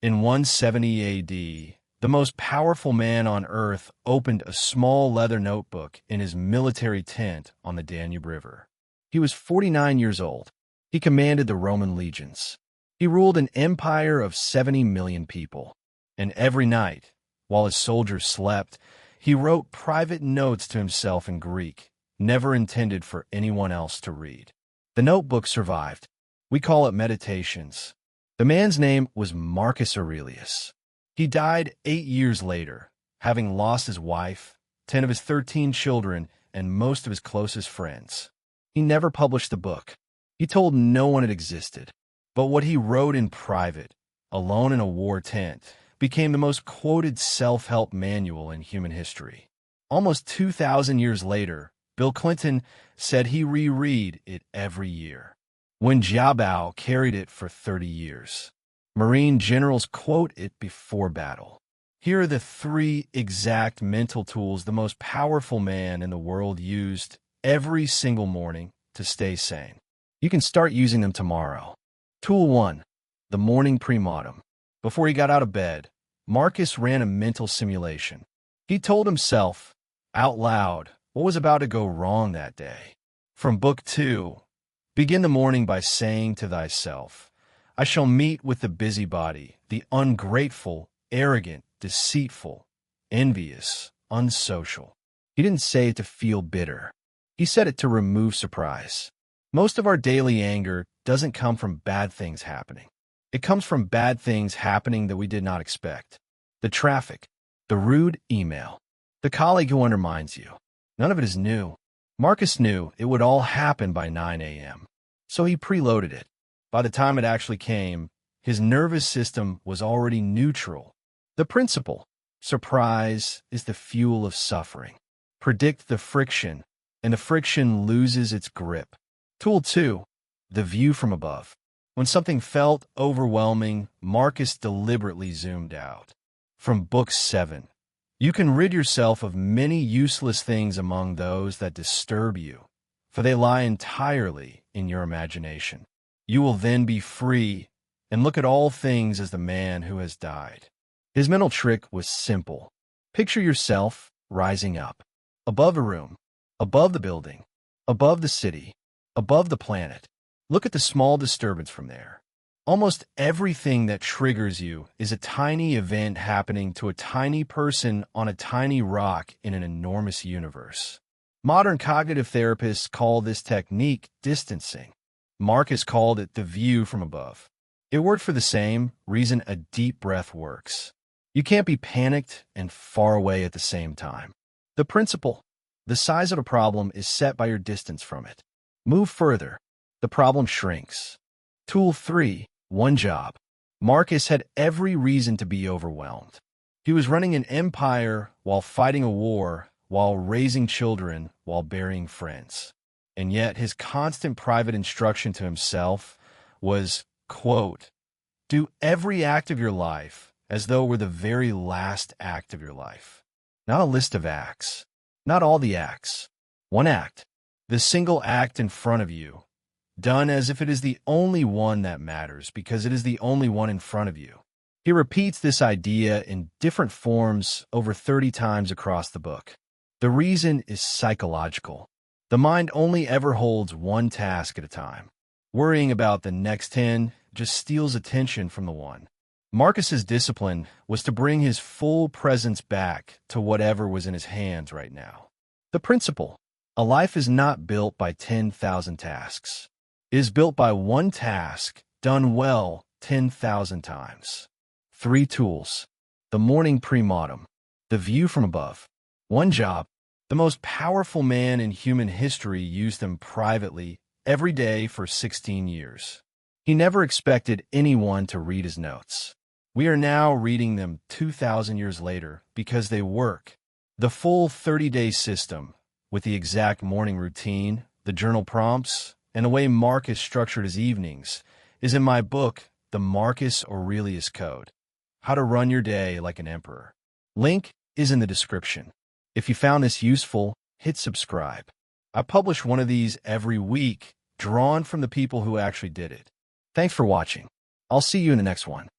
In 170 AD, the most powerful man on earth opened a small leather notebook in his military tent on the Danube River. He was 49 years old. He commanded the Roman legions. He ruled an empire of 70 million people. And every night, while his soldiers slept, he wrote private notes to himself in Greek, never intended for anyone else to read. The notebook survived. We call it Meditations. The man's name was Marcus Aurelius. He died 8 years later, having lost his wife, 10 of his 13 children, and most of his closest friends. He never published the book. He told no one it existed. But what he wrote in private, alone in a war tent, became the most quoted self-help manual in human history. Almost 2,000 years later, Bill Clinton said he reread it every year. When Jiabao carried it for 30 years. Marine generals quote it before battle. Here are the 3 exact mental tools the most powerful man in the world used every single morning to stay sane. You can start using them tomorrow. Tool 1. The morning premortem. Before he got out of bed, Marcus ran a mental simulation. He told himself, out loud, what was about to go wrong that day. From Book 2, begin the morning by saying to thyself, I shall meet with the busybody, the ungrateful, arrogant, deceitful, envious, unsocial. He didn't say it to feel bitter. He said it to remove surprise. Most of our daily anger doesn't come from bad things happening. It comes from bad things happening that we did not expect. The traffic, the rude email, the colleague who undermines you. None of it is new. Marcus knew it would all happen by 9 a.m., so he preloaded it. By the time it actually came, his nervous system was already neutral. The principle, surprise is the fuel of suffering. Predict the friction, and the friction loses its grip. Tool 2. The view from above. When something felt overwhelming, Marcus deliberately zoomed out. From Book 7. You can rid yourself of many useless things among those that disturb you, for they lie entirely in your imagination. You will then be free and look at all things as the man who has died. His mental trick was simple. Picture yourself rising up, above a room, above the building, above the city, above the planet. Look at the small disturbance from there. Almost everything that triggers you is a tiny event happening to a tiny person on a tiny rock in an enormous universe. Modern cognitive therapists call this technique distancing. Marcus called it the view from above. It worked for the same reason a deep breath works. You can't be panicked and far away at the same time. The principle, the size of the problem is set by your distance from it. Move further, the problem shrinks. Tool 3. One job. Marcus had every reason to be overwhelmed. He was running an empire while fighting a war, while raising children, while burying friends. And yet his constant private instruction to himself was, quote, do every act of your life as though it were the very last act of your life. Not a list of acts. Not all the acts. One act. The single act in front of you. Done as if it is the only one that matters because it is the only one in front of you. He repeats this idea in different forms over 30 times across the book. The reason is psychological. The mind only ever holds one task at a time. Worrying about the next 10 just steals attention from the one. Marcus's discipline was to bring his full presence back to whatever was in his hands right now. The principle, a life is not built by 10,000 tasks. It is built by one task, done well 10,000 times. 3 tools. The morning premortem. The view from above. One job. The most powerful man in human history used them privately every day for 16 years. He never expected anyone to read his notes. We are now reading them 2,000 years later because they work. The full 30-day system, with the exact morning routine, the journal prompts, and the way Marcus structured his evenings, is in my book, The Marcus Aurelius Code, How to Run Your Day Like an Emperor. Link is in the description. If you found this useful, hit subscribe. I publish one of these every week, drawn from the people who actually did it. Thanks for watching. I'll see you in the next one.